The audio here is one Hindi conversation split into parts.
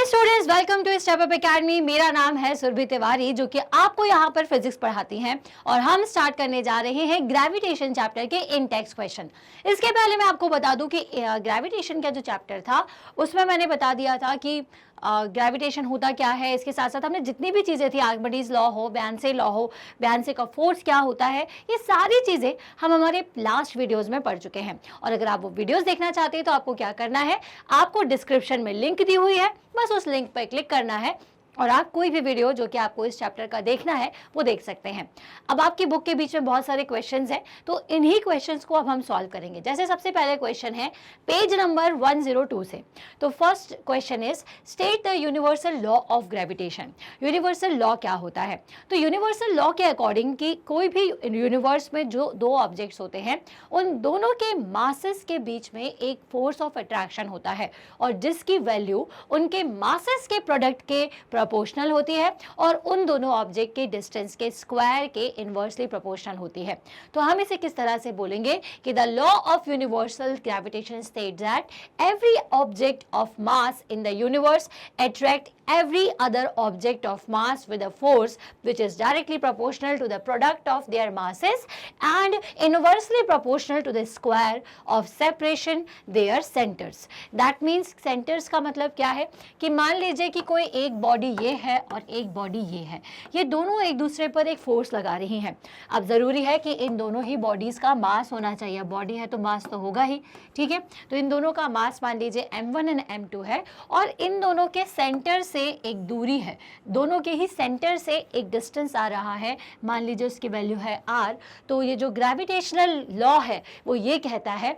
Students, welcome to step up academy. मेरा नाम है सुरभि तिवारी, जो कि आपको यहाँ पर फिजिक्स पढ़ाती हैं और हम स्टार्ट करने जा रहे हैं ग्रेविटेशन चैप्टर के इन टेक्स्ट क्वेश्चन। इसके पहले मैं आपको बता दूं कि ग्रेविटेशन का जो चैप्टर था उसमें मैंने बता दिया था कि ग्रेविटेशन होता क्या है। इसके साथ साथ हमने जितनी भी चीज़ें थी, आर्किमिडीज लॉ हो, बेंसे लॉ हो, बेंसे का फोर्स क्या होता है, ये सारी चीज़ें हम हमारे लास्ट वीडियोस में पढ़ चुके हैं। और अगर आप वो वीडियोस देखना चाहते हैं तो आपको क्या करना है, आपको डिस्क्रिप्शन में लिंक दी हुई है, बस उस लिंक पर क्लिक करना है और आप कोई भी वीडियो जो कि आपको इस चैप्टर का देखना है वो देख सकते हैं। अब आपकी बुक के बीच में बहुत सारे क्वेश्चंस हैं, तो इन्हीं क्वेश्चंस को अब हम सॉल्व करेंगे। जैसे सबसे पहले क्वेश्चन है पेज नंबर 102 से। तो first question is state the universal law of gravitation. Universal law क्या होता है? तो यूनिवर्सल लॉ के अकॉर्डिंग कि कोई भी यूनिवर्स में जो दो ऑब्जेक्ट्स होते हैं उन दोनों के मासेस के बीच में एक फोर्स ऑफ अट्रैक्शन होता है और जिसकी वैल्यू उनके मासेस के प्रोडक्ट के प्रोपोर्शनल होती है और उन दोनों ऑब्जेक्ट के डिस्टेंस के स्क्वायर के इनवर्सली प्रोपोर्शनल होती है। तो हम इसे किस तरह से बोलेंगे कि the law of universal gravitation states that every object of mass in the universe attract every other object of mass with a force which is directly proportional to the product of their masses and inversely proportional to the square of separation their centers. That means centers का मतलब क्या है कि मान लीजिए कि कोई एक बॉडी ये है और एक बॉडी ये है, ये दोनों एक दूसरे पर एक फोर्स लगा रही हैं। अब ज़रूरी है कि इन दोनों ही बॉडीज़ का मास होना चाहिए। बॉडी है तो मास तो होगा ही, ठीक है। तो इन दोनों का मास मान लीजिए m1 एंड m2 है और इन दोनों के सेंटर से एक दूरी है, दोनों के ही सेंटर से एक डिस्टेंस आ रहा है, मान लीजिए उसकी वैल्यू है r। तो ये जो ग्रेविटेशनल लॉ है वो ये कहता है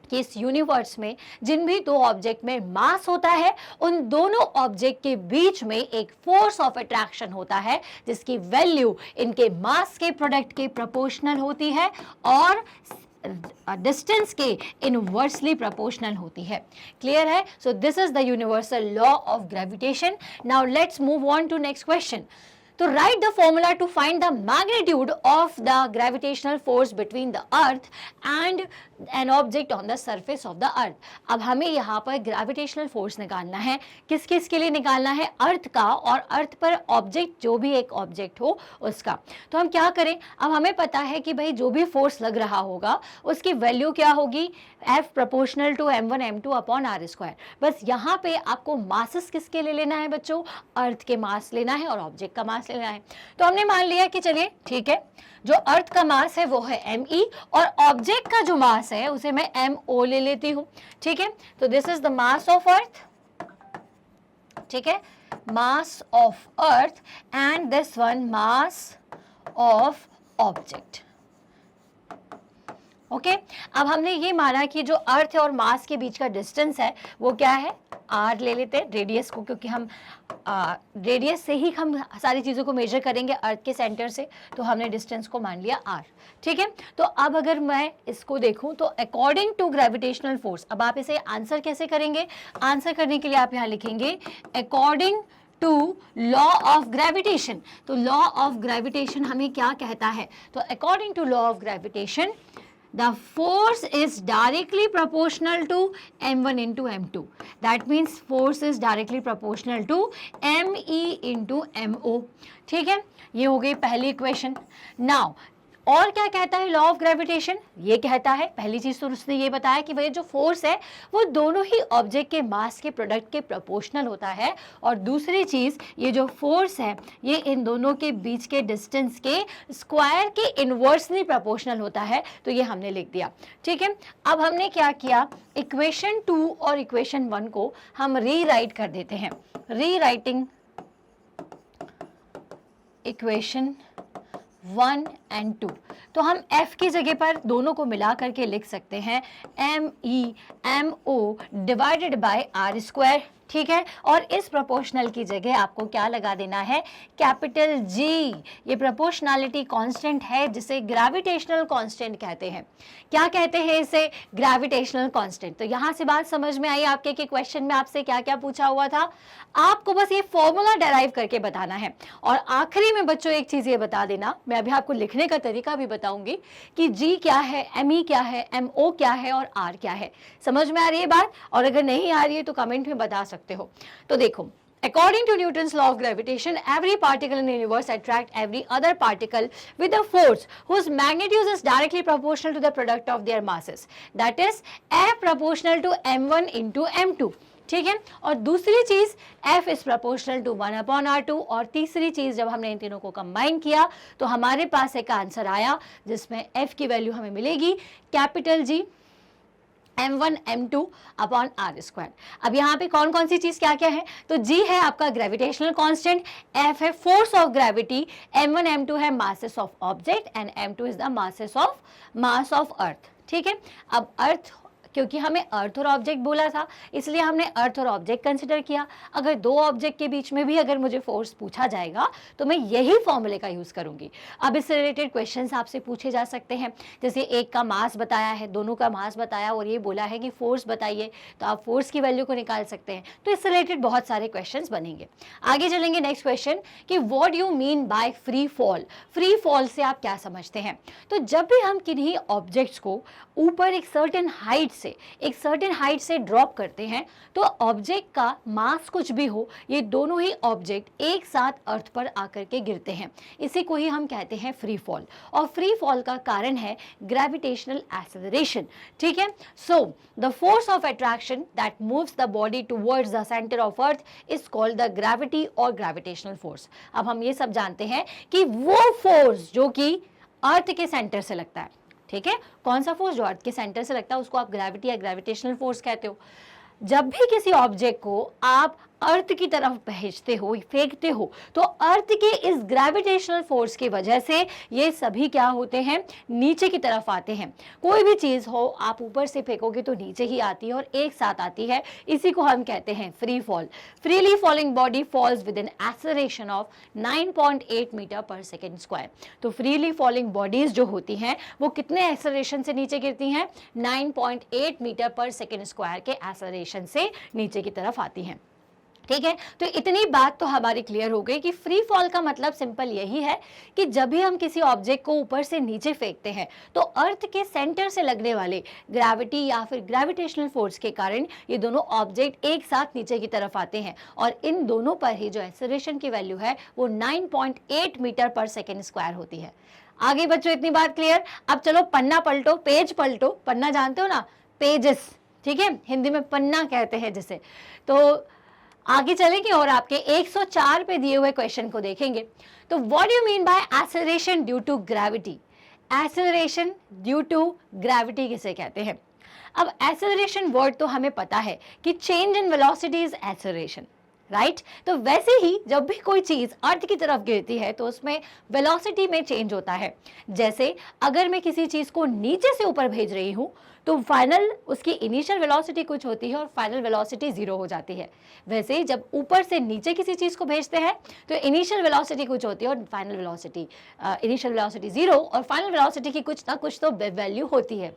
कि इस यूनिवर्स में जिन भी दो ऑब्जेक्ट में मास होता है उन दोनों ऑब्जेक्ट के बीच में एक फोर्स ऑफ अट्रैक्शन होता है जिसकी वैल्यू इनके मास के प्रोडक्ट के प्रोपोर्शनल होती है और डिस्टेंस के इनवर्सली प्रोपोर्शनल होती है। क्लियर है? So this is the universal law of gravitation. Now let's move on to next question. तो write the formula to find the magnitude of the gravitational force between the earth and an object on the surface of the earth. अब हमें यहाँ पर ग्रेविटेशनल फोर्स निकालना है। किस किस के लिए निकालना है? अर्थ का और अर्थ पर ऑब्जेक्ट, जो भी एक ऑब्जेक्ट हो उसका। तो हम क्या करें, अब हमें पता है कि भाई जो भी फोर्स लग रहा होगा उसकी वैल्यू क्या होगी, F proportional to m1 m2 upon r square. बस यहाँ पे आपको मासेस किसके ले लेना है बच्चों? अर्थ के मास लेना है और ऑब्जेक्ट का मास लेना है। तो हमने मान लिया कि चलिए ठीक है, जो अर्थ का मास है वो है me और ऑब्जेक्ट का जो मास है उसे मैं mo ले लेती हूँ, ठीक है। तो this is the mass of earth, ठीक है, mass of earth and this one mass of object. Okay अब हमने ये माना कि जो अर्थ और मास के बीच का डिस्टेंस है वो क्या है, r ले लेते हैं रेडियस को, क्योंकि हम रेडियस से ही हम सारी चीज़ों को मेजर करेंगे अर्थ के सेंटर से, तो हमने डिस्टेंस को मान लिया r, ठीक है। तो अब अगर मैं इसको देखूं तो अकॉर्डिंग टू ग्रेविटेशनल फोर्स, अब आप इसे आंसर कैसे करेंगे? आंसर करने के लिए आप यहाँ लिखेंगे according to law of gravitation. तो लॉ ऑफ ग्रेविटेशन हमें क्या कहता है? तो according to law of gravitation the force is directly proportional to m1 into m2. That means force is directly proportional to me into mo. ठीक है, ये हो गई पहली इक्वेशन। नाउ और क्या कहता है लॉ ऑफ ग्रेविटेशन? ये कहता है, पहली चीज तो उसने ये बताया कि वह जो फोर्स है वो दोनों ही ऑब्जेक्ट के मास के प्रोडक्ट के प्रोपोर्शनल होता है और दूसरी चीज ये जो फोर्स है ये इन दोनों के बीच के डिस्टेंस के स्क्वायर के इनवर्सली प्रोपोर्शनल होता है। तो ये हमने लिख दिया, ठीक है। अब हमने क्या किया, इक्वेशन 2 और इक्वेशन 1 को हम रीराइट कर देते हैं। रीराइटिंग इक्वेशन 1 एंड 2, तो हम f की जगह पर दोनों को मिला करके लिख सकते हैं mo divided by r square, ठीक है। और इस प्रोपोर्शनल की जगह आपको क्या लगा देना है, कैपिटल G। ये प्रोपोर्शनैलिटी कांस्टेंट है जिसे ग्रेविटेशनल कांस्टेंट कहते हैं। क्या कहते हैं इसे? Gravitational constant. तो यहाँ से बात समझ में आई आपके कि क्वेश्चन में आपसे क्या क्या पूछा हुआ था? आपको बस ये फॉर्मूला डेराइव करके बताना है और आखिरी में बच्चों एक चीज ये बता देना, मैं अभी आपको लिखने का तरीका भी बताऊंगी कि G क्या है, me क्या है, mo क्या है और r क्या है। समझ में आ रही है बात? और अगर नहीं आ रही है तो कमेंट में बता सकते सकते हो। तो देखो, according to Newton's law of gravitation, every particle in the universe attracts every other particle with a force whose magnitude is directly proportional to the product of their masses, that is F proportional to m1 into m2। ठीक है, और दूसरी चीज F is proportional to 1/r2, और तीसरी चीज जब हमने इन तीनों को कंबाइन किया तो हमारे पास एक आंसर आया जिसमें F की वैल्यू हमें मिलेगी capital G m1 m2 upon r²। अब यहाँ पे कौन कौन सी चीज क्या क्या है, तो G है आपका ग्रेविटेशनल कांस्टेंट, F है force of gravity, m1 m2 है masses of object and m2 is the mass of earth. ठीक है, अब अर्थ, क्योंकि हमें अर्थ और ऑब्जेक्ट बोला था इसलिए हमने अर्थ और ऑब्जेक्ट कंसिडर किया। अगर दो ऑब्जेक्ट के बीच में भी अगर मुझे फोर्स पूछा जाएगा तो मैं यही फॉर्मूले का यूज करूंगी। अब इससे रिलेटेड क्वेश्चंस आपसे पूछे जा सकते हैं, जैसे एक का मास बताया है, दोनों का मास बताया और ये बोला है कि फोर्स बताइए, तो आप फोर्स की वैल्यू को निकाल सकते हैं। तो इससे रिलेटेड बहुत सारे क्वेश्चन बनेंगे। आगे चलेंगे नेक्स्ट क्वेश्चन कि what you mean by free fall. Free fall से आप क्या समझते हैं, तो जब भी हम किन्हीं ऑब्जेक्ट्स को ऊपर एक सर्टेन हाइट से ड्रॉप करते हैं तो ऑब्जेक्ट का मास कुछ भी हो, ये दोनों ही ऑब्जेक्ट एक साथ अर्थ पर आकर के गिरते हैं। इसी को ही हम कहते हैं फ्री फॉल, और फ्री फॉल का कारण है ग्रेविटेशनल एक्सेलरेशन। ठीक है, so the force of attraction that moves the body towards the centre of earth is called the gravity और ग्रेविटेशनल फोर्स। अब हम ये सब जानते हैं कि वो फोर्स जो कि अर्थ के सेंटर से लगता है, ठीक है, कौन सा फोर्स जो अर्थ के सेंटर से लगता है उसको आप ग्रेविटी या ग्रेविटेशनल फोर्स कहते हो। जब भी किसी ऑब्जेक्ट को आप अर्थ की तरफ भेजते हो, फेंकते हो, तो अर्थ के इस ग्रेविटेशनल फोर्स की वजह से ये सभी क्या होते हैं, नीचे की तरफ आते हैं। कोई भी चीज हो आप ऊपर से फेंकोगे तो नीचे ही आती है और एक साथ आती है, इसी को हम कहते हैं free fall. Freely falling body falls with an acceleration of 9.8 metre per second square. तो फ्रीली फॉलिंग बॉडीज जो होती हैं वो कितने एक्सेलरेशन से नीचे गिरती हैं, 9.8 मीटर पर सेकेंड स्क्वायर के एक्सेलरेशन से नीचे की तरफ आती हैं। ठीक है, तो इतनी बात तो हमारी क्लियर हो गई कि फ्री फॉल का मतलब सिंपल यही है कि जब भी हम किसी ऑब्जेक्ट को ऊपर से नीचे फेंकते हैं तो अर्थ के सेंटर से लगने वाले ग्रेविटी या फिर ग्रेविटेशनल फोर्स के कारण ये दोनों ऑब्जेक्ट एक साथ नीचे की तरफ आते हैं, और इन दोनों पर ही जो एक्सेलरेशन की वैल्यू है वो 9.8 मीटर पर सेकेंड स्क्वायर होती है। आगे बच्चों इतनी बात क्लियर। अब चलो पन्ना पलटो, पेज पलटो। पन्ना जानते हो ना, पेजेस, ठीक है, हिंदी में पन्ना कहते हैं जिसे। तो आगे चलेंगे और आपके 104 पे दिए हुए क्वेश्चन को देखेंगे। तो what you mean by acceleration due to gravity. Acceleration due to gravity किसे कहते हैं। अब एक्सेलरेशन वर्ड तो हमें पता है कि change in velocity is acceleration, right. तो वैसे ही जब भी कोई चीज अर्थ की तरफ गिरती है तो उसमें वेलोसिटी में चेंज होता है। जैसे अगर मैं किसी चीज को नीचे से ऊपर भेज रही हूं तो फाइनल उसकी इनिशियल वेलोसिटी कुछ होती है और फाइनल वेलोसिटी 0 हो जाती है। वैसे ही जब ऊपर से नीचे किसी चीज को भेजते हैं तो इनिशियल वेलोसिटी कुछ होती है और फाइनल वेलोसिटी, इनिशियल वेलोसिटी 0 और फाइनल वेलोसिटी की कुछ ना कुछ तो वैल्यू होती है।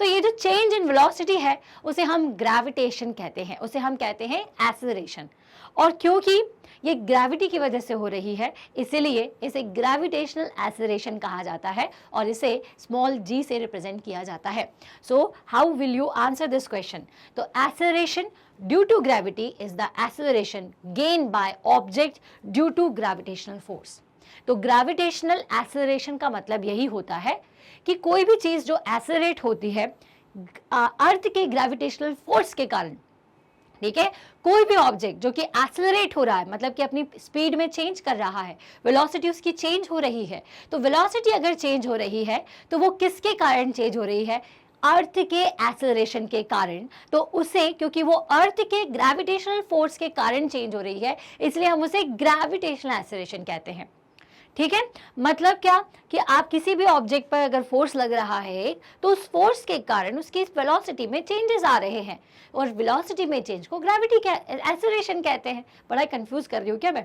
तो ये जो चेंज इन वेलोसिटी है उसे हम ग्रेविटेशन कहते हैं, उसे हम कहते हैं एक्सेलरेशन। और क्योंकि ये ग्रेविटी की वजह से हो रही है इसीलिए इसे ग्रेविटेशनल एक्सेलरेशन कहा जाता है और इसे स्मॉल g से रिप्रेजेंट किया जाता है। So how will you answer this question. तो acceleration due to gravity is the acceleration gain by object due to gravitational force. तो ग्रेविटेशनल एक्सेलरेशन का मतलब यही होता है कि कोई भी चीज जो एक्सेलरेट होती है अर्थ के ग्रेविटेशनल फोर्स के कारण, ठीक है, कोई भी ऑब्जेक्ट जो कि एक्सेलरेट हो रहा है मतलब कि अपनी स्पीड में चेंज कर रहा है, वेलोसिटी उसकी चेंज हो रही है। तो वेलोसिटी अगर चेंज हो रही है तो वो किसके कारण चेंज हो रही है, अर्थ के एक्सेलरेशन के कारण। तो उसे, क्योंकि वो अर्थ के ग्रेविटेशनल फोर्स के कारण चेंज हो रही है इसलिए हम उसे ग्रेविटेशनल एक्सेलरेशन कहते हैं। ठीक है, मतलब क्या कि आप किसी भी ऑब्जेक्ट पर अगर फोर्स लग रहा है तो उस फोर्स के कारण उसकी वेलोसिटी में चेंजेस आ रहे हैं और वेलोसिटी में चेंज को ग्रेविटी एक्सेलरेशन कहते हैं। बड़ा कंफ्यूज कर रही हूँ क्या मैं।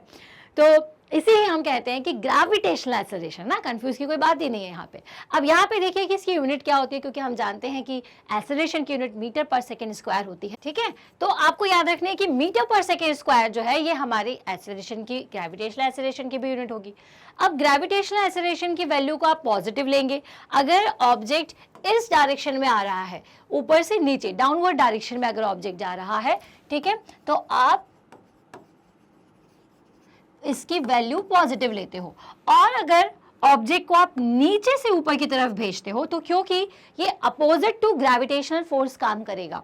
तो इसे ही हम कहते हैं कि ग्रेविटेशनल एक्सेलरेशन ना, कंफ्यूज की कोई बात ही नहीं है यहाँ पे। अब यहाँ पे देखिए कि इसकी यूनिट क्या होती है, क्योंकि हम जानते हैं कि एक्सेलरेशन की unit metre per second square होती है, ठीक है। तो आपको याद रखना है कि मीटर पर सेकेंड स्क्वायर जो है ये हमारी एक्सेलरेशन की, ग्रेविटेशनल एक्सेलरेशन की भी यूनिट होगी। अब ग्रेविटेशनल एक्सेलरेशन की वैल्यू को आप पॉजिटिव लेंगे अगर ऑब्जेक्ट इस डायरेक्शन में आ रहा है, ऊपर से नीचे डाउनवर्ड डायरेक्शन में अगर ऑब्जेक्ट जा रहा है, ठीक है, तो आप इसकी वैल्यू पॉजिटिव लेते हो। और अगर ऑब्जेक्ट को आप नीचे से ऊपर की तरफ भेजते हो तो क्योंकि ये अपोजिट टू ग्रेविटेशनल फोर्स काम करेगा,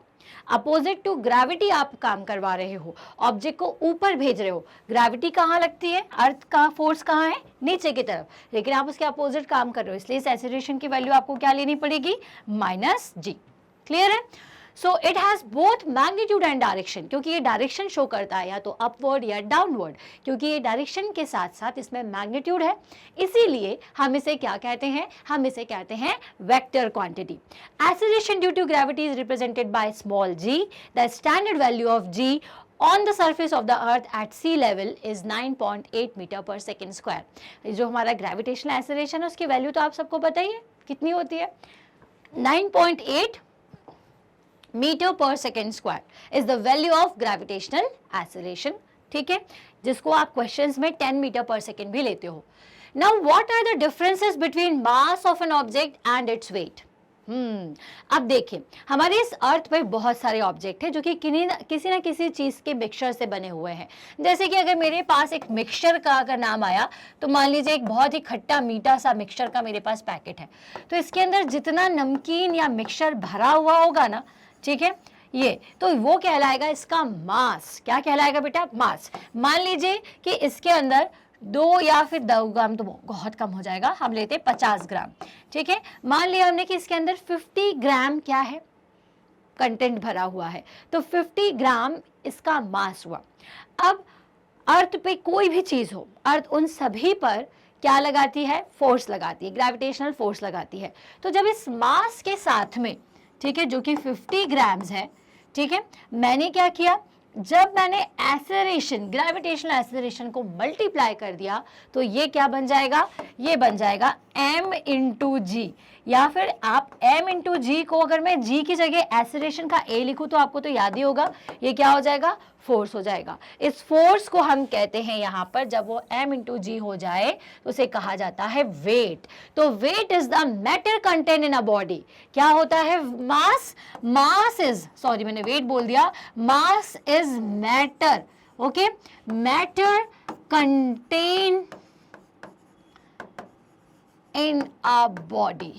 अपोजिट टू ग्रेविटी आप काम करवा रहे हो, ऑब्जेक्ट को ऊपर भेज रहे हो। ग्रेविटी कहाँ लगती है, अर्थ का फोर्स कहाँ है, नीचे की तरफ, लेकिन आप उसके अपोजिट काम कर रहे हो, इसलिए इस एक्सेलरेशन की वैल्यू आपको क्या लेनी पड़ेगी, -g। क्लियर है। So it has both magnitude and direction, क्योंकि ये डायरेक्शन शो करता है या तो अपवर्ड या डाउनवर्ड, क्योंकि ये डायरेक्शन के साथ साथ इसमें मैग्नीट्यूड है, इसीलिए हम इसे क्या कहते हैं, हम इसे कहते हैं vector quantity. Acceleration due to gravity is represented by small g, the standard value of g on the surface of the earth at sea level is 9.8 metre per second square. जो हमारा ग्रेविटेशनल एक्सेलरेशन है उसकी वैल्यू तो आप सबको पता ही है कितनी होती है, 9.8 metre per second square is the value of gravitational acceleration, ठीक है, जिसको आप क्वेश्चंस में 10 मीटर पर सेकेंड भी लेते हो। Now what are the differences between mass of an object and its weight. अब देखिए हमारे इस अर्थ पे बहुत सारे ऑब्जेक्ट हैं जो कि किसी ना किसी चीज के मिक्सचर से बने हुए हैं। जैसे कि अगर मेरे पास एक मिक्सचर का अगर नाम आया तो मान लीजिए एक बहुत ही खट्टा मीठा सा मिक्सचर का मेरे पास पैकेट है, तो इसके अंदर जितना नमकीन या मिक्सचर भरा हुआ होगा ना, ठीक है, ये तो वो कहलाएगा इसका मास। क्या कहलाएगा बेटा, मास। मान लीजिए कि इसके अंदर 2 या फिर 2 ग्राम तो बहुत कम हो जाएगा, हम लेते हैं 50 ग्राम, ठीक है। मान लिया हमने कि इसके अंदर 50 ग्राम क्या है, कंटेंट भरा हुआ है, तो 50 ग्राम इसका मास हुआ। अब अर्थ पे कोई भी चीज हो, अर्थ उन सभी पर क्या लगाती है, फोर्स लगाती है, ग्रेविटेशनल फोर्स लगाती है। तो जब इस मास के साथ में, ठीक है, जो कि 50 ग्राम्स है, ठीक है, मैंने क्या किया, जब मैंने एक्सेलरेशन, ग्रेविटेशनल एक्सेलरेशन को मल्टीप्लाई कर दिया तो ये क्या बन जाएगा, ये बन जाएगा m इंटू जी, या फिर आप m इंटू जी को अगर मैं g की जगह एक्सेलरेशन का a लिखूं तो आपको तो याद ही होगा, ये क्या हो जाएगा, फोर्स हो जाएगा। इस फोर्स को हम कहते हैं यहाँ पर, जब वो m इंटू जी हो जाए तो उसे कहा जाता है वेट। तो weight is the matter content in a body. क्या होता है, मास, मास इज, सॉरी मैंने वेट बोल दिया, mass is matter, okay, matter content in a body.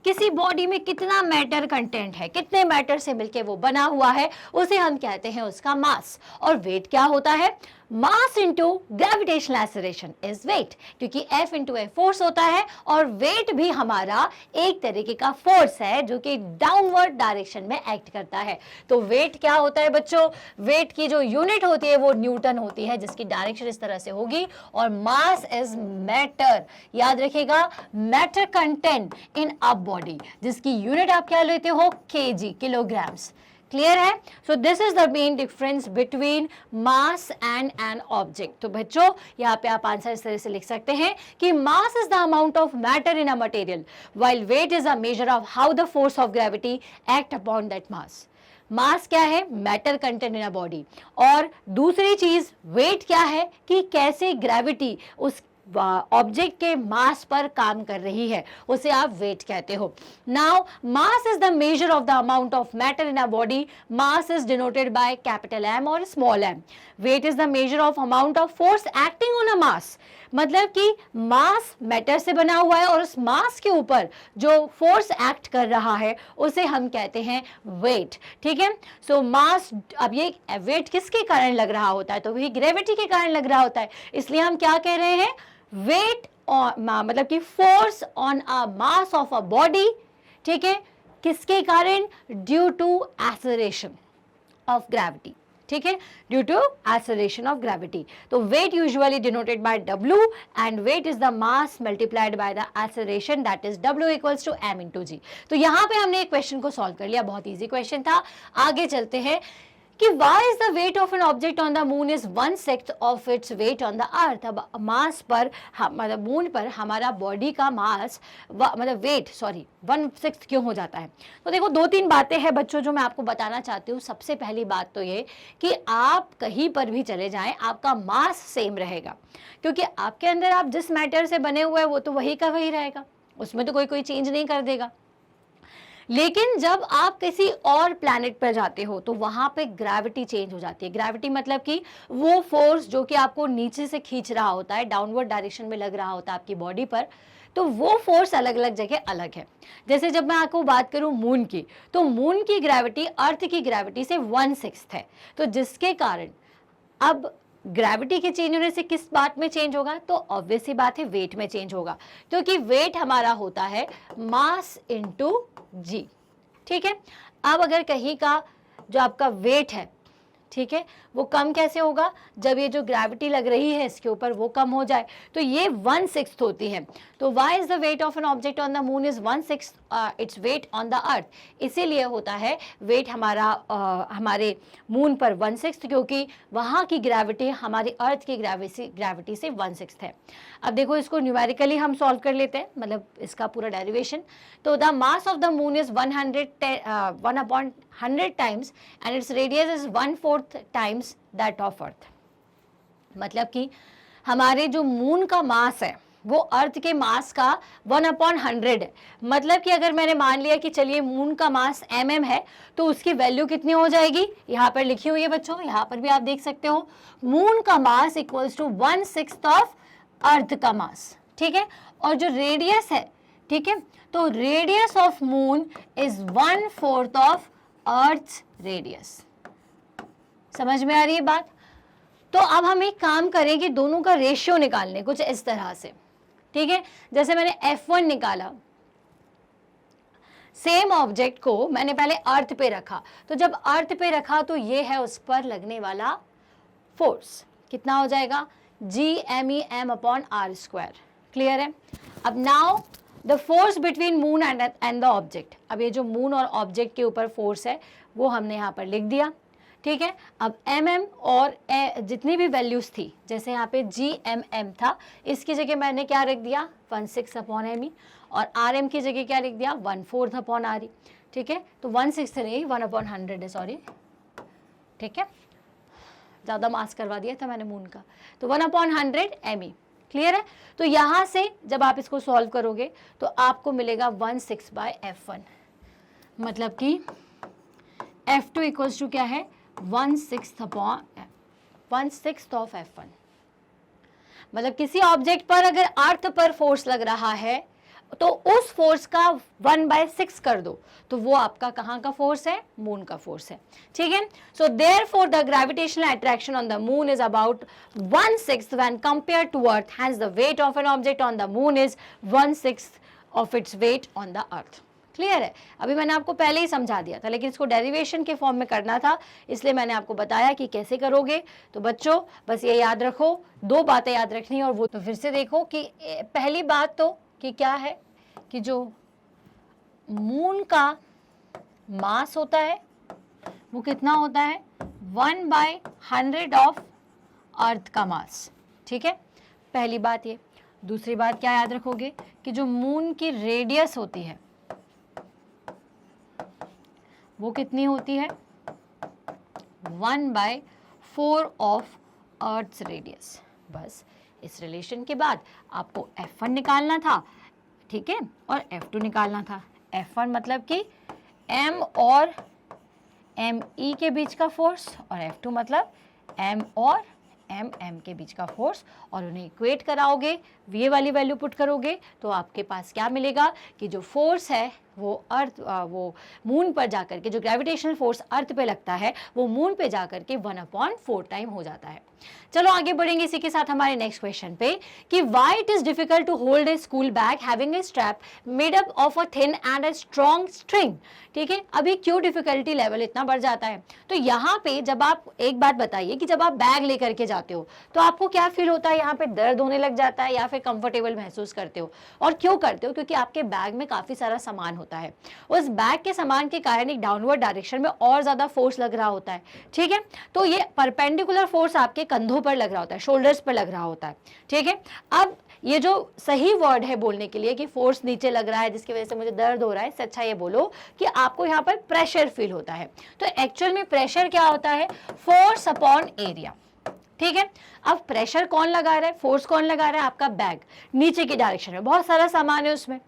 किसी बॉडी में कितना मैटर कंटेंट है, कितने मैटर से मिलके वो बना हुआ है, उसे हम कहते हैं उसका मास। और वेट क्या होता है, mass into gravitational acceleration is weight, क्योंकि F इंटू ए फोर्स होता है और वेट भी हमारा एक तरीके का फोर्स है जो कि डाउनवर्ड डायरेक्शन में एक्ट करता है। तो वेट क्या होता है बच्चों, वेट की जो यूनिट होती है वो न्यूटन होती है, जिसकी डायरेक्शन इस तरह से होगी। और मास इज मैटर, याद रखिएगा, matter content in a body, जिसकी यूनिट आप क्या लेते हो, kg, किलोग्राम्स। क्लियर है। So this is the main difference between mass and an object. तो बच्चों यहाँ पे आप आंसर इस तरह से लिख सकते हैं कि mass is the amount of matter in a material, while weight is a measure of how the force of gravity act upon that mass. Mass क्या है, matter content in a body, और दूसरी चीज वेट क्या है कि कैसे ग्रेविटी उस ऑब्जेक्ट के मास पर काम कर रही है, उसे आप वेट कहते हो। Now mass is the measure of the amount of matter in a body. Mass is denoted by capital M और small m। Weight is the measure of amount of force acting on a mass, मतलब कि मास मैटर से बना हुआ है और उस मास के ऊपर जो फोर्स एक्ट कर रहा है उसे हम कहते हैं वेट, ठीक है। सो मास, अब ये वेट किसके कारण लग रहा होता है, तो वही ग्रेविटी के कारण लग रहा होता है, इसलिए हम क्या कह रहे हैं, वेट मतलब कि force on a mass of a body, ठीक है, किसके कारण, due to acceleration of gravity, ठीक है, due to acceleration of gravity. तो weight usually denoted by W and weight is the mass multiplied by the acceleration, that is W equals to m into G. तो यहाँ पे हमने एक क्वेश्चन को सॉल्व कर लिया, बहुत इजी क्वेश्चन था। आगे चलते हैं कि why is the weight of an object on the moon is 1/6 of its weight on the earth. अब मास पर मतलब मून पर हमारा बॉडी का मास मतलब वेट 1/6 क्यों हो जाता है? तो देखो 2-3 बातें हैं बच्चों जो मैं आपको बताना चाहती हूँ। सबसे पहली बात तो ये कि आप कहीं पर भी चले जाएं आपका मास सेम रहेगा, क्योंकि आपके अंदर आप जिस मैटर से बने हुए हैं वो तो वही का वही रहेगा, उसमें तो कोई चेंज नहीं कर देगा। लेकिन जब आप किसी और प्लैनेट पर जाते हो तो वहां पे ग्रेविटी चेंज हो जाती है। ग्रेविटी मतलब कि वो फोर्स जो कि आपको नीचे से खींच रहा होता है, डाउनवर्ड डायरेक्शन में लग रहा होता है आपकी बॉडी पर, तो वो फोर्स अलग अलग जगह अलग है। जैसे जब मैं आपको बात करूं मून की, तो मून की ग्रेविटी अर्थ की ग्रेविटी से 1/6 है, तो जिसके कारण अब ग्रेविटी के चेंज होने से किस बात में चेंज होगा? तो ऑब्वियस ही बात है वेट में चेंज होगा, क्योंकि वेट हमारा होता है मास इनटू जी। ठीक है, अब अगर कहीं का जो आपका वेट है, ठीक है, वो कम कैसे होगा? जब ये जो ग्रेविटी लग रही है इसके ऊपर वो कम हो जाए, तो ये 1/6 होती है। तो why is the weight of an object on the moon is 1/6 its weight on the earth. इसीलिए होता है वेट हमारा हमारे मून पर 1/6, क्योंकि वहाँ की ग्रेविटी हमारी अर्थ की ग्रेविटी से 1/6 है। अब देखो इसको न्यूमेरिकली हम सॉल्व कर लेते हैं, मतलब इसका पूरा डेरिवेशन। तो the mass of the moon is 1/100 times and its radius is 1/4 times that of earth. मतलब कि हमारे जो मून का मास है वो अर्थ के मास का 1/100 है। मतलब कि अगर मैंने मान लिया कि चलिए मून का मास mm है, तो उसकी वैल्यू कितनी हो जाएगी? यहाँ पर लिखी हुई है बच्चों, यहाँ पर भी आप देख सकते हो, मून का मास इक्वल्स टू 1/6 ऑफ अर्थ का मास। ठीक है, और जो रेडियस है, ठीक है, तो radius of moon is 1/4 of earth radius. समझ में आ रही है बात? तो अब हम एक काम करें कि दोनों का रेशियो निकाल लें कुछ इस तरह से। ठीक है, जैसे मैंने F1 निकाला, सेम ऑब्जेक्ट को मैंने पहले अर्थ पे रखा, तो जब अर्थ पे रखा तो ये है उस पर लगने वाला फोर्स, कितना हो जाएगा? G_m_e_m/r²। क्लियर है? अब now the force between moon and the object. अब ये जो मून और ऑब्जेक्ट के ऊपर फोर्स है वो हमने यहाँ पर लिख दिया। ठीक है, अब mm और जितनी भी वैल्यूज थी, जैसे यहाँ पे GMM था, इसकी जगह मैंने क्या रख दिया? 1/6/me, और RM की जगह क्या लिख दिया? 1/4/re। ठीक है, तो 1/6 नहीं 1/100 है, सॉरी। ठीक है, ज़्यादा मास करवा दिया था मैंने मून का, तो 1/100 me। क्लियर है? तो यहाँ से जब आप इसको सॉल्व करोगे तो आपको मिलेगा 1/6/F1, मतलब कि F2 इक्वल्स टू क्या है? 1/6 ऑफ F1। मतलब किसी ऑब्जेक्ट पर अगर अर्थ पर फोर्स लग रहा है तो उस फोर्स का 1/6 कर दो, तो वो आपका कहाँ का फोर्स है? मून का फोर्स है। ठीक है, so therefore the gravitational attraction on the moon is about 1/6 when compared to earth, hence the weight of an object on the moon is 1/6 of its weight on the earth. Clear है? अभी मैंने आपको पहले ही समझा दिया था, लेकिन इसको डेरिवेशन के फॉर्म में करना था, इसलिए मैंने आपको बताया कि कैसे करोगे। तो बच्चों बस ये याद रखो, 2 बातें याद रखनी, और वो तो फिर से देखो कि पहली बात तो कि क्या है कि जो मून का मास होता है वो कितना होता है? 1/100 ऑफ अर्थ का मास। ठीक है, पहली बात ये। दूसरी बात क्या याद रखोगे कि जो मून की रेडियस होती है वो कितनी होती है? 1/4 ऑफ अर्थ्स रेडियस। बस इस रिलेशन के बाद आपको F1 निकालना था, ठीक है, और F2 निकालना था। F1 मतलब कि M और ME के बीच का फोर्स, और F2 मतलब M और MM के बीच का फोर्स, और उन्हें इक्वेट कराओगे, ये वाली वैल्यू पुट करोगे, तो आपके पास क्या मिलेगा कि जो फोर्स है वो मून पर जाकर के, जो ग्रेविटेशनल फोर्स अर्थ पे लगता है वो मून पे जाकर के 1/4 टाइम हो जाता है। चलो आगे बढ़ेंगे इसी के साथ हमारे नेक्स्ट क्वेश्चन पे कि why it is difficult to hold a school bag having a strap made up of a thin and a strong string. ठीक है, अभी क्यों डिफिकल्टी लेवल इतना बढ़ जाता है? तो यहाँ पे जब आप एक बात बताइए कि जब आप बैग लेकर के जाते हो तो आपको क्या फील होता है? यहाँ पे दर्द होने लग जाता है या फिर कंफर्टेबल महसूस करते हो? और क्यों करते हो? क्योंकि आपके बैग में काफी सारा सामान होता है। होता है, उस बैग के सामान के कारण एक डाउनवर्ड डायरेक्शन में और ज़्यादा फोर्स लग रहा होता है, ठीक है। तो ये परपेंडिकुलर फोर्स आपके कंधों पर लग रहा होता है, शोल्डर्स पर लग रहा होता है, ठीक है। अब ये जो सही वर्ड है बोलने के लिए कि फोर्स नीचे लग रहा है जिसकी वजह से मुझे दर्द हो रहा है, इससे अच्छा ये बोलो कि आपको यहाँ पर प्रेशर फील होता है। तो एक्चुअल में प्रेशर क्या होता है? फोर्स अपॉन एरिया, ठीक है। अब प्रेशर कौन लगा रहा है, फोर्स कौन लगा रहा है? आपका बैग नीचे की डायरेक्शन में, बहुत सारा सामान है उसमें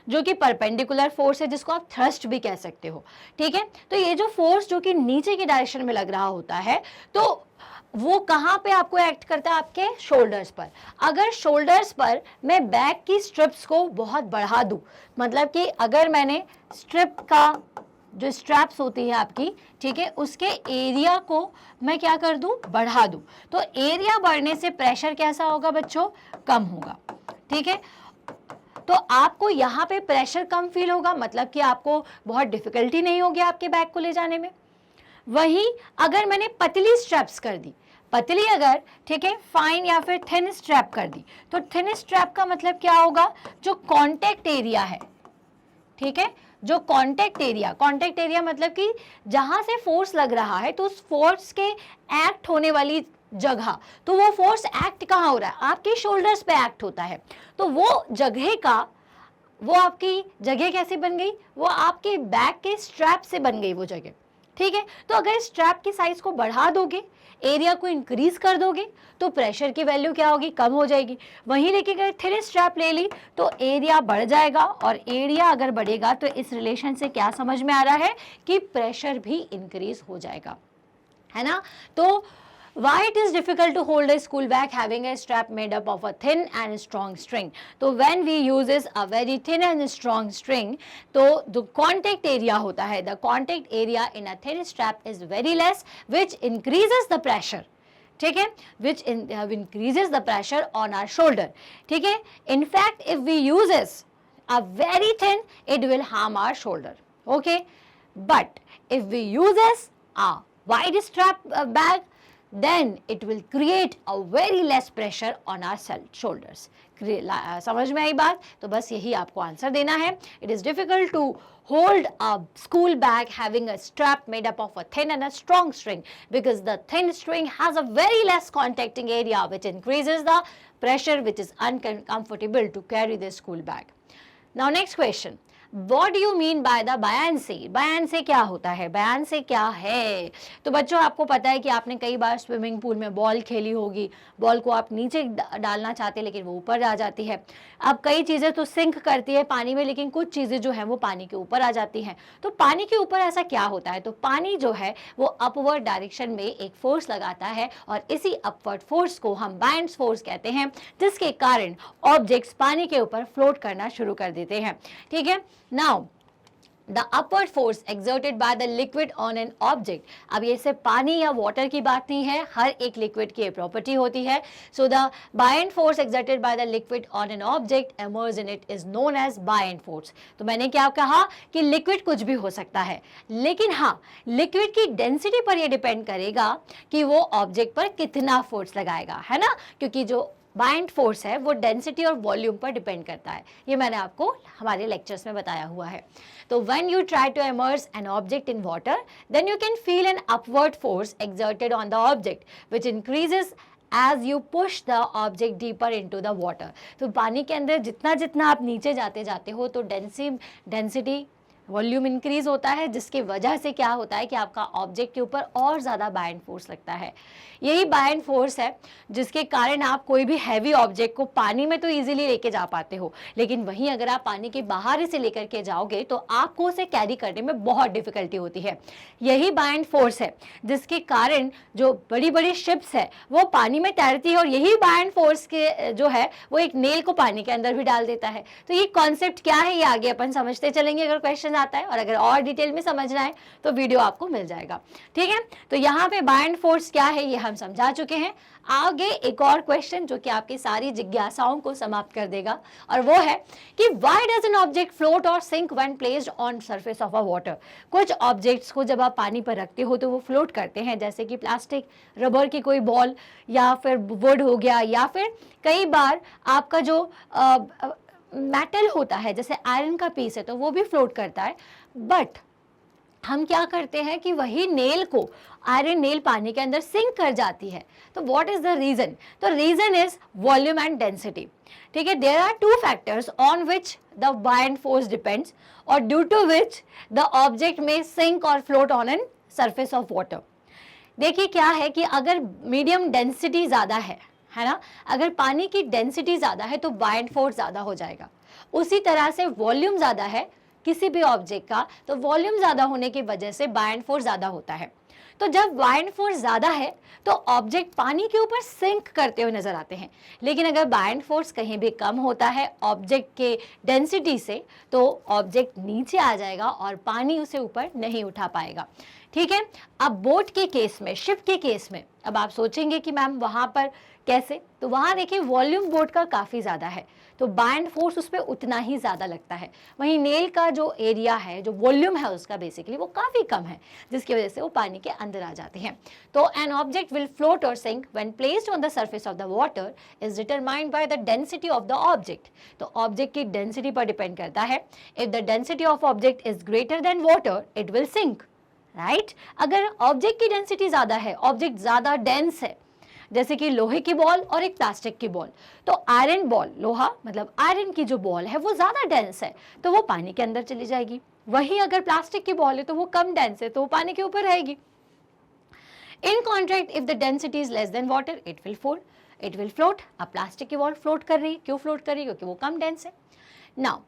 जो कि परपेंडिकुलर फोर्स है, जिसको आप थ्रस्ट भी कह सकते हो, ठीक है। तो ये जो फोर्स जो कि नीचे की डायरेक्शन में लग रहा होता है, तो वो कहाँ पे आपको एक्ट करता है? आपके शोल्डर्स पर। अगर शोल्डर्स पर मैं बैक की स्ट्रिप्स को बहुत बढ़ा दूं, मतलब कि अगर मैंने स्ट्रिप का जो स्ट्रैप्स होती है आपकी, ठीक है, उसके एरिया को मैं क्या कर दूं? बढ़ा दूं, तो एरिया बढ़ने से प्रेशर कैसा होगा बच्चों? कम होगा, ठीक है। तो आपको यहाँ पे प्रेशर कम फील होगा, मतलब कि आपको बहुत डिफिकल्टी नहीं होगी आपके बैग को ले जाने में। वही अगर मैंने पतली स्ट्रैप्स कर दी, पतली अगर, ठीक है, फाइन या फिर थिन स्ट्रैप कर दी, तो थिन स्ट्रैप का मतलब क्या होगा? जो कांटेक्ट एरिया है, ठीक है, जो कांटेक्ट एरिया मतलब कि जहां से फोर्स लग रहा है, तो उस फोर्स के एक्ट होने वाली जगह, तो वो फोर्स एक्ट कहाँ हो रहा है? आपके शोल्डर्स पे एक्ट होता है। तो वो जगह का, वो आपकी जगह कैसे बन गई? वो आपके बैक के स्ट्रैप से बन गई वो जगह, ठीक है। तो अगर स्ट्रैप की साइज को बढ़ा दोगे, एरिया को इंक्रीज कर दोगे, तो प्रेशर की वैल्यू क्या होगी? कम हो जाएगी। वहीं लेके अगर थिन स्ट्रैप ले ली तो एरिया बढ़ जाएगा, और एरिया अगर बढ़ेगा तो इस रिलेशन से क्या समझ में आ रहा है कि प्रेशर भी इंक्रीज हो जाएगा, है ना। तो why it is difficult to hold a school bag having a strap made up of a thin and strong string? तो when we uses a very thin and strong string, तो जो contact area होता है, the contact area in a thin strap is very less, which increases the pressure, ठीक है, which increases the pressure on our shoulder, ठीक है। In fact, if we uses a very thin, it will harm our shoulder, okay. But if we uses a wide strap bag, then it will create a very less pressure on our shoulders. समझ में आई बात? तो बस यही आपको आंसर देना है। It is difficult to hold a school bag having a strap made up of a thin and a strong string, because the thin string has a very less contacting area, which increases the pressure, which is uncomfortable to carry the school bag. Now next question. What do you mean by the buoyancy? buoyancy क्या होता है? buoyancy क्या है? तो बच्चों आपको पता है कि आपने कई बार स्विमिंग पूल में बॉल खेली होगी, बॉल को आप नीचे डालना चाहते हैं लेकिन वो ऊपर आ जाती है। अब कई चीज़ें तो सिंक करती है पानी में, लेकिन कुछ चीज़ें जो हैं वो पानी के ऊपर आ जाती हैं। तो पानी के ऊपर ऐसा क्या होता है? तो पानी जो है वो अपवर्ड डायरेक्शन में एक फोर्स लगाता है, और इसी अपवर्ड फोर्स को हम बायंट फोर्स कहते हैं, जिसके कारण ऑब्जेक्ट्स पानी के ऊपर फ्लोट करना शुरू कर देते हैं, ठीक है। Now, the upward force exerted by the liquid on an object. अब ये सिर्फ पानी या वाटर की बात नहीं है, हर एक लिक्विड की प्रॉपर्टी होती है। So the buoyant force exerted by the liquid on an object immersed in it is known as buoyant force. तो मैंने क्या कहा कि लिक्विड कुछ भी हो सकता है, लेकिन हाँ, लिक्विड की डेंसिटी पर ये डिपेंड करेगा कि वो ऑब्जेक्ट पर कितना फोर्स लगाएगा, है ना, क्योंकि जो बायंट फोर्स है वो डेंसिटी और वॉल्यूम पर डिपेंड करता है। ये मैंने आपको हमारे लेक्चर्स में बताया हुआ है। तो when you try to immerse an object in water, then you can feel an upward force exerted on the object which increases as you push the object deeper into the water. तो पानी के अंदर जितना जितना आप नीचे जाते हो तो डेंसिटी वॉल्यूम इंक्रीज होता है, जिसकी वजह से क्या होता है कि आपका ऑब्जेक्ट के ऊपर और ज़्यादा बायंट फोर्स लगता है। यही बायंट फोर्स है जिसके कारण आप कोई भी हैवी ऑब्जेक्ट को पानी में तो इजीली लेके जा पाते हो, लेकिन वहीं अगर आप पानी के बाहर से लेकर के जाओगे तो आपको उसे कैरी करने में बहुत डिफिकल्टी होती है। यही बायंट फोर्स है जिसके कारण जो बड़ी बड़ी शिप्स है वो पानी में तैरती है, और यही बायंट फोर्स के जो है वो एक नेल को पानी के अंदर भी डाल देता है। तो ये कॉन्सेप्ट क्या है ये आगे अपन समझते चलेंगे अगर क्वेश्चन आता है, और अगर और डिटेल में समझना है तो वीडियो आपको मिल जाएगा, ठीक है। तो यहाँ पे बायंट फोर्स क्या है ये हम समझा चुके हैं। आगे एक और क्वेश्चन जो कि आपकी सारी जिज्ञासाओं को समाप्त कर देगा, और वो है कि why does an object float और sink when placed on surface of a water. कुछ ऑब्जेक्ट्स को जब आप पानी पर रखते हो तो वो फ्लोट करते हैं, जैसे कि प्लास्टिक, रबर की कोई बॉल, या फिर वुड हो गया, या फिर कई बार आपका जो मेटल होता है, जैसे आयरन का पीस है, तो वो भी फ्लोट करता है, बट हम क्या करते हैं कि वही नेल को, आयरन नेल पानी के अंदर सिंक कर जाती है। तो व्हाट इज द रीजन? तो reason is volume and density. ठीक है, there are two factors on which the buoyant force depends और due to which the object में सिंक और float on an surface of water. देखिए क्या है कि अगर मीडियम डेंसिटी ज़्यादा है ना, अगर पानी की डेंसिटी ज़्यादा है तो बायंट फोर्स ज़्यादा हो जाएगा। उसी तरह से वॉल्यूम ज़्यादा है किसी भी ऑब्जेक्ट का, तो वॉल्यूम ज़्यादा होने की वजह से बायंट फोर्स ज़्यादा होता है। तो जब बायंट फोर्स ज़्यादा है तो ऑब्जेक्ट पानी के ऊपर सिंक करते हुए नजर आते हैं, लेकिन अगर बायंट फोर्स कहीं भी कम होता है ऑब्जेक्ट के डेंसिटी से, तो ऑब्जेक्ट नीचे आ जाएगा और पानी उसे ऊपर नहीं उठा पाएगा। ठीक है, अब बोट के केस में, शिप के केस में, अब आप सोचेंगे कि मैम वहां पर कैसे, तो वहां देखिए वॉल्यूम बोट का काफ़ी ज़्यादा है, तो बायंट फोर्स उस पर उतना ही ज़्यादा लगता है। वहीं नेल का जो एरिया है, जो वॉल्यूम है उसका बेसिकली वो काफ़ी कम है, जिसकी वजह से वो पानी के अंदर आ जाते हैं। तो एन ऑब्जेक्ट विल फ्लोट और sink when placed on the surface of the water is determined by the density of the object. तो ऑब्जेक्ट की डेंसिटी पर डिपेंड करता है। If the density of object is greater than water it will sink, right. अगर ऑब्जेक्ट की डेंसिटी ज़्यादा है, ऑब्जेक्ट ज़्यादा डेंस है, जैसे कि लोहे की बॉल और एक प्लास्टिक की बॉल, तो आयरन बॉल, लोहा मतलब आयरन की जो बॉल है वो ज़्यादा डेंस है तो वो पानी के अंदर चली जाएगी। वहीं अगर प्लास्टिक की बॉल है तो वो कम डेंस है तो वो पानी के ऊपर रहेगी। इन contract if the density is less than water it will float. अब प्लास्टिक की बॉल फ्लोट कर रही है, क्यों फ्लोट कर रही है? क्योंकि वो कम डेंस है। Now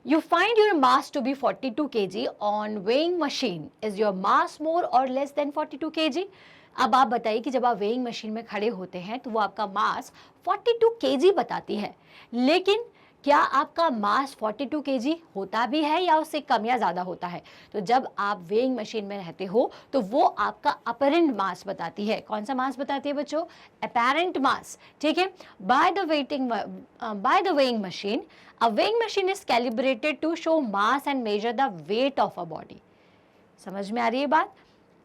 you find your mass to be 42 kg on weighing machine. Is your mass more or less than 42 kg? अब आप बताइए कि जब आप वेइंग मशीन में खड़े होते हैं तो वो आपका मास 42 kg बताती है, लेकिन क्या आपका मास 42 kg होता भी है या उससे कम या ज़्यादा होता है? तो जब आप वेइंग मशीन में रहते हो तो वो आपका अपरेंट मास बताती है। कौन सा मास बताती है बच्चों? अपैरेंट मास। ठीक है, by the weighing machine, a weighing machine is calibrated to show mass and measure the weight of a body. समझ में आ रही है बात?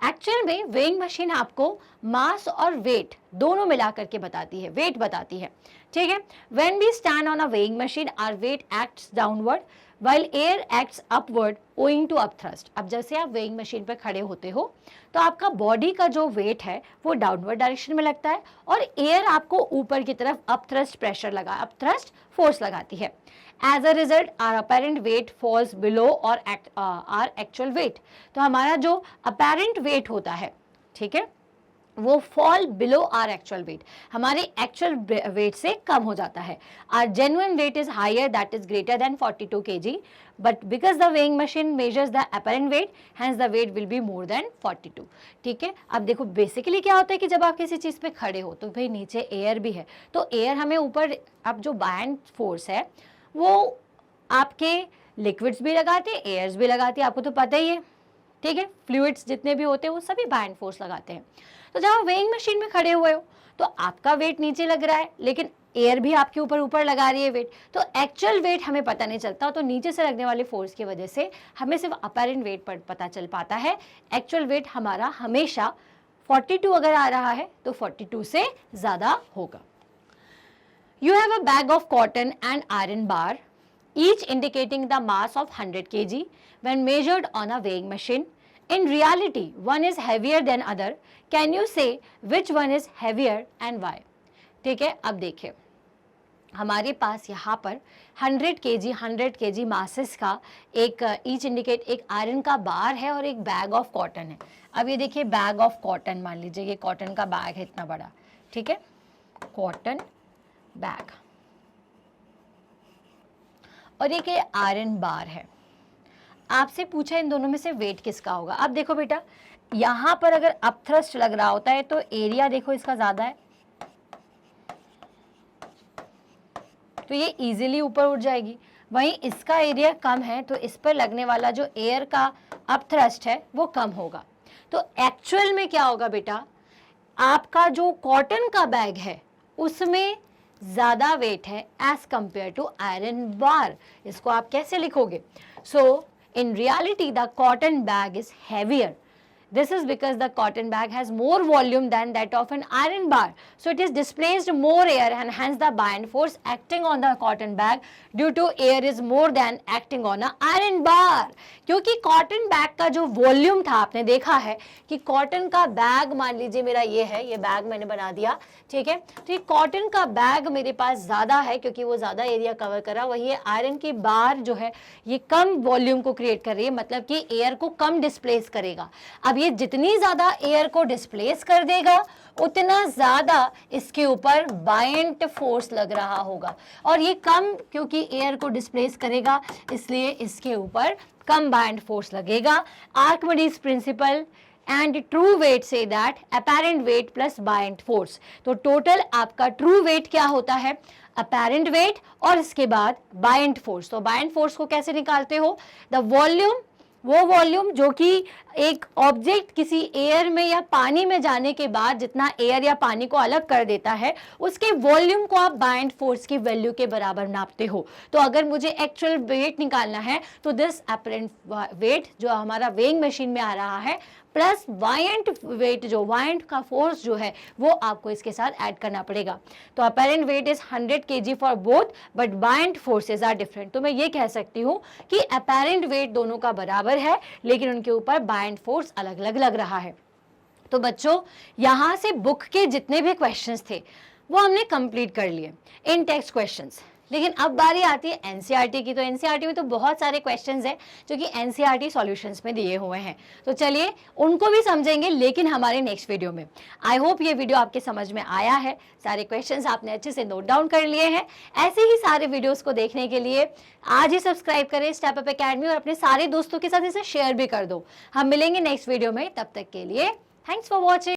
एक्चुअल में वेइंग मशीन आपको मास और वेट दोनों मिलाकर के बताती है, वेट बताती है। ठीक है, when we stand on a weighing machine our weight acts downward while air acts upward owing to up thrust. अब जैसे आप वेइंग मशीन पर खड़े होते हो तो आपका बॉडी का जो वेट है वो डाउनवर्ड डायरेक्शन में लगता है और एयर आपको ऊपर की तरफ अप थ्रस्ट फोर्स लगाती है। As a result, our apparent weight falls below or our actual weight. तो हमारा जो apparent weight होता है, ठीक है, वो fall below our actual weight, हमारे actual weight से कम हो जाता है। Our genuine weight is higher, that is greater than 42 kg, but because the weighing machine measures the apparent weight, hence the weight will be more than 42. ठीक है, अब देखो बेसिकली क्या होता है कि जब आप किसी चीज़ पे खड़े हो तो भाई नीचे एयर भी है, तो एयर हमें ऊपर, अब जो बायंट फोर्स है वो आपके लिक्विड्स भी लगाते हैं, एयर्स भी लगाते हैं, आपको तो पता ही है। ठीक है, फ्लूइड्स जितने भी होते हैं वो सभी बायंट फोर्स लगाते हैं। तो जब आप वेइंग मशीन में खड़े हुए हो तो आपका वेट नीचे लग रहा है, लेकिन एयर भी आपके ऊपर लगा रही है वेट, तो एक्चुअल वेट हमें पता नहीं चलता। तो नीचे से लगने वाले फोर्स की वजह से हमें सिर्फ अपैरेंट वेट पर पता चल पाता है। एक्चुअल वेट हमारा हमेशा 42 अगर आ रहा है तो 42 से ज़्यादा होगा। You have a bag of cotton and iron bar, each indicating the mass of 100 kg when measured on a weighing machine. In reality, one is heavier than other. Can you say which one is heavier and why? ठीक है, अब देखिए हमारे पास यहाँ पर 100 kg मासेस का एक ईच इंडिकेट, एक आयरन का बार है और एक बैग ऑफ कॉटन है। अब ये देखिए बैग ऑफ कॉटन, मान लीजिए ये कॉटन का बैग है इतना बड़ा, ठीक है, कॉटन बैग, और एक आयरन बार है। आपसे पूछा इन दोनों में से वेट किसका होगा? अब देखो बेटा, यहां पर अगर अप थ्रस्ट लग रहा होता है तो एरिया देखो इसका ज्यादा है, तो ये इजीली ऊपर उठ जाएगी। वहीं इसका एरिया कम है तो इस पर लगने वाला जो एयर का अप थ्रस्ट है वो कम होगा। तो एक्चुअल में क्या होगा बेटा, आपका जो कॉटन का बैग है उसमें ज़्यादा वेट है as compare to iron bar. इसको आप कैसे लिखोगे? So in reality the cotton bag is heavier This is because the cotton bag has more volume than that of an iron bar. So it is displaced more air and hence the buoyant force acting on the cotton bag due to air is more than acting on a iron bar. क्योंकि कॉटन बैग का जो वॉल्यूम था, आपने देखा है कि कॉटन का बैग, मान लीजिए मेरा ये है, ये बैग मैंने बना दिया, ठीक है, तो ये कॉटन का बैग मेरे पास ज्यादा है क्योंकि वो ज्यादा एरिया कवर कर रहा, वही आयरन की बार जो है ये कम वॉल्यूम को क्रिएट कर रही है, मतलब कि एयर को कम डिस्प्लेस करेगा। अब ये जितनी ज्यादा एयर को डिस्प्लेस कर देगा उतना ज्यादा इसके ऊपर बायंट फोर्स लग रहा होगा, और ये कम क्योंकि एयर को डिस्प्लेस करेगा इसलिए इसके ऊपर कम बायंट फोर्स लगेगा। Archimedes principle and true weight से that apparent weight plus buoyant force, तो टोटल आपका ट्रू वेट क्या होता है, अपेरेंट वेट और इसके बाद बायंट फोर्स। तो बायंट फोर्स को कैसे निकालते हो, द वॉल्यूम, वो वॉल्यूम जो कि एक ऑब्जेक्ट किसी एयर में या पानी में जाने के बाद जितना एयर या पानी को अलग कर देता है उसके वॉल्यूम को आप बायंट फोर्स की वैल्यू के बराबर नापते हो। तो अगर मुझे एक्चुअल वेट निकालना है तो दिस अपेरेंट वेट जो हमारा वेइंग मशीन में आ रहा है प्लस बायंट वेट, जो बायंट का फोर्स जो है वो आपको इसके साथ ऐड करना पड़ेगा। तो apparent weight is 100 kg for both but buoyant forces are different. तो मैं ये कह सकती हूँ कि अपेरेंट वेट दोनों का बराबर है लेकिन उनके ऊपर बायंट फोर्स अलग अलग लग रहा है। तो बच्चों यहाँ से बुक के जितने भी क्वेश्चंस थे वो हमने कंप्लीट कर लिए इन टेक्स्ट क्वेश्चंस, लेकिन अब बारी आती है एनसीईआरटी की। तो एनसीईआरटी में तो बहुत सारे क्वेश्चंस हैं जो कि एनसीईआरटी सॉल्यूशंस में दिए हुए हैं, तो चलिए उनको भी समझेंगे लेकिन हमारे नेक्स्ट वीडियो में। आई होप ये वीडियो आपके समझ में आया है, सारे क्वेश्चंस आपने अच्छे से नोट डाउन कर लिए हैं। ऐसे ही सारे वीडियोस को देखने के लिए आज ही सब्सक्राइब करें स्टेप अप एकेडमी और अपने सारे दोस्तों के साथ इसे शेयर भी कर दो। हम मिलेंगे नेक्स्ट वीडियो में, तब तक के लिए थैंक्स फॉर वॉचिंग।